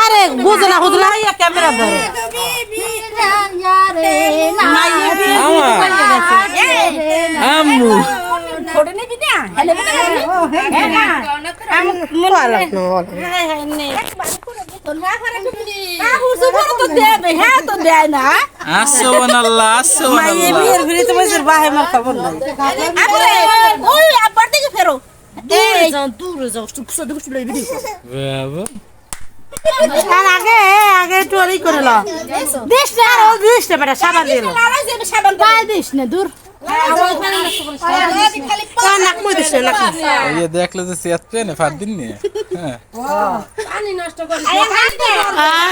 আরে বুঝে না বুঝলা ক্যামেরা ধরে আম্মু ফটো নিবি না হেলে না আসসালামুল্লাহ মাইয়ে বিয়ের ভিড়ে তো বসে বাহে মার খবর নাই বাবা আর আগে আগে টরি করে ল দিস না আর দিস না বেটা সাবান দিয়ে দিস না দূর নাক মই দিস না ये देख लो जैसे पे ने फाड़ दिन ने हां পানি নষ্ট করে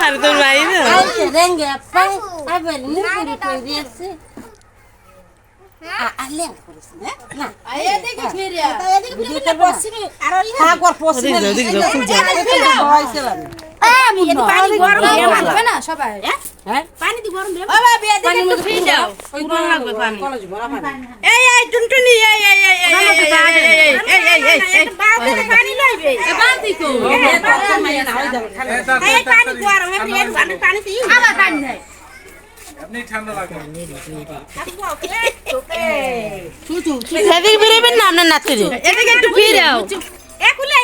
আর তো ভাই না রেঙ্গে পাই আবার নিরপুরি করে দিয়েছে আলে করিস না আয়া দেখি ফিরিয়া এদিকে ফিরিয়া বসিনি আর থাক আর পছন্দ দেখ দেখ ফুল যায় পানি গরম দিয়ে মারবে না সবাই হ্যাঁ পানি দি গরম দিয়ে বাবা বিয়া দেখে একটু ফ্রি দাও ওই গরম লাগবে পানি এই এই টুনটুনি এই পানি লইবে বালতি তো এই পানি গরম এই পানি দি আবার পানি নাই अपनी ठंडा लगा সেদিক বেরবেন না আপনার নাতি রে এদিকে একটু ফ্রি দাও একুলে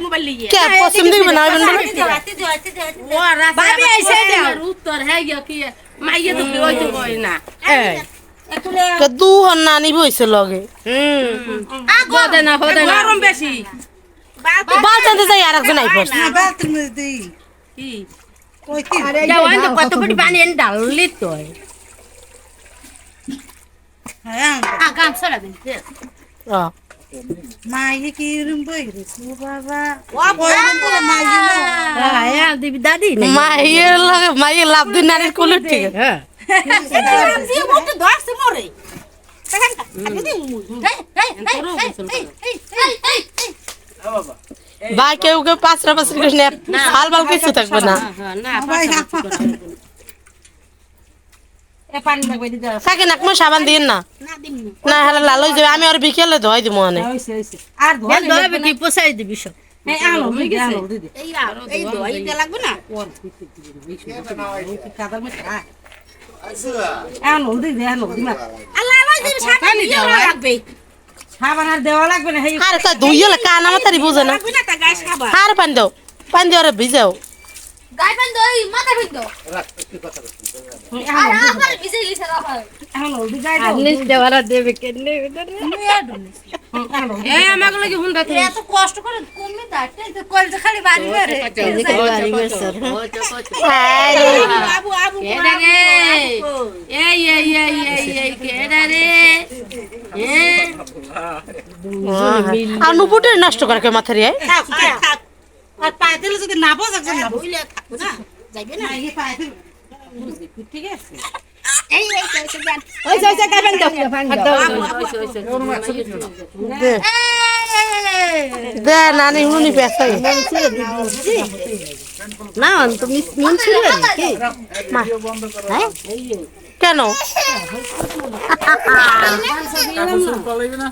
মোবাইল লিয়ে কে পছন্দ দিবেন না ভাবি আইছে দাও উত্তর হ্যাঁ কি মাইয়ে তো ওই তো কই না একুলে কে দু হন্না নি বইছে লগে হদে না গরম বেশি বাল চান্দে যাই আর একজন আইফোস কি যাও আন তো কত বড় পানি এনে ডাললি তো হ্যাঁ গাম ছড়া দিন মাইয়ে কি রুম বই রে বাবা হ্যাঁ দিবি দাদি মাইয়ের লগে মাইয়ে লাভ দিন নারীর কোলে ঠিক হ্যাঁ দিয়ে মতে দর্শে মরে ভাই কেউ কেউ পাঁচরা পাঁচরা কৃষ্ণ হাল বাল কিছু থাকবে না থাকে নাক মই সাবান দিন না না হলে লাল হয়ে যাবে আমি আর বিকেলে ধোয়াই দিব মনে আর ধোবে কি পোছাই দিবি সব এই দই দে লাগবে না আল্লাহ আল্লাহ দিবি সাবান দিও লাগবে সাবান আর দেওয়া লাগবে না আরে তো দুইলে কান আমার তারি বুঝে না লাগবে না তা গায়ে সাবান আর পান দাও রে ভিজাও গায়ে পান দই মাথা ভিন দাও আর আবার ভিজে গেছে আবার এখন ওদি গায় দাও আনিস দেওয়ারা দেবে কেনে এই আমাকে লাগি হুন্ডা তুই এত কষ্ট করে কমে তাতে তো কলজা খালি বাড়ি মারে বাবু আবু কেডা রে এই কেডা রে আর নুপুটে নষ্ট করে কে মাথারি থাক আর পায়ে দিলে যদি না বস একজন না বইলে থাকবো না যাইবে না এই পায়ে দিলে ঠিক আছে এই জান ওই কাবেন দাও দে নানি হুনি পেছাই না তুমি নুন ছিল কি মা কেন ना